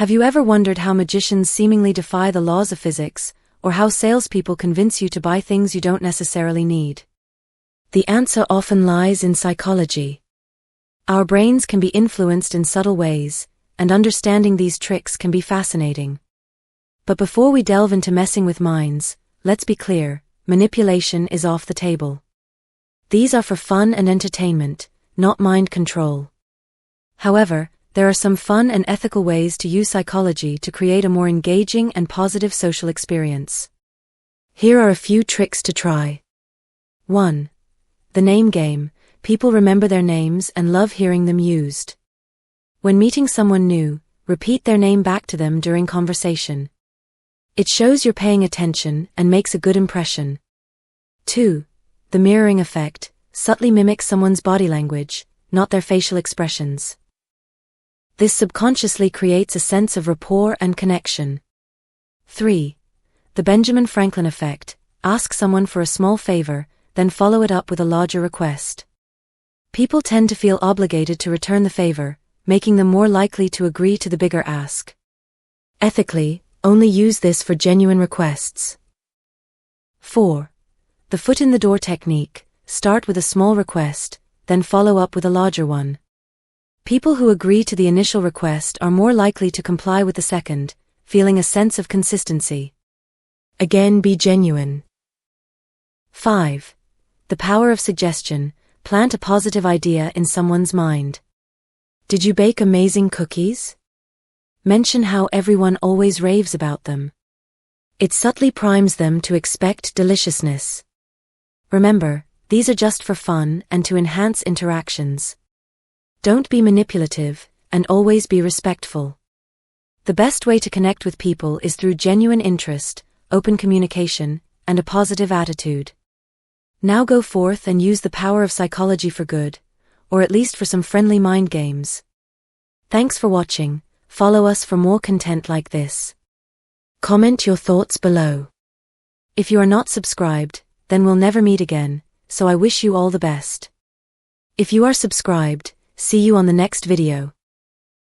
Have you ever wondered how magicians seemingly defy the laws of physics, or how salespeople convince you to buy things you don't necessarily need? The answer often lies in psychology. Our brains can be influenced in subtle ways, and understanding these tricks can be fascinating. But before we delve into messing with minds, let's be clear, manipulation is off the table. These are for fun and entertainment, not mind control. However, there are some fun and ethical ways to use psychology to create a more engaging and positive social experience. Here are a few tricks to try. 1. The name game. People remember their names and love hearing them used. When meeting someone new, repeat their name back to them during conversation. It shows you're paying attention and makes a good impression. 2. The mirroring effect. Subtly mimic someone's body language, not their facial expressions. This subconsciously creates a sense of rapport and connection. 3. The Benjamin Franklin effect. Ask someone for a small favor, then follow it up with a larger request. People tend to feel obligated to return the favor, making them more likely to agree to the bigger ask. Ethically, only use this for genuine requests. 4. The foot in the door technique. Start with a small request, then follow up with a larger one. People who agree to the initial request are more likely to comply with the second, feeling a sense of consistency. Again, be genuine. 5. The power of suggestion. Plant a positive idea in someone's mind. Did you bake amazing cookies? Mention how everyone always raves about them. It subtly primes them to expect deliciousness. Remember, these are just for fun and to enhance interactions. Don't be manipulative, and always be respectful. The best way to connect with people is through genuine interest, open communication, and a positive attitude. Now go forth and use the power of psychology for good, or at least for some friendly mind games. Thanks for watching. Follow us for more content like this. Comment your thoughts below. If you are not subscribed, then we'll never meet again, so I wish you all the best. If you are subscribed, see you on the next video.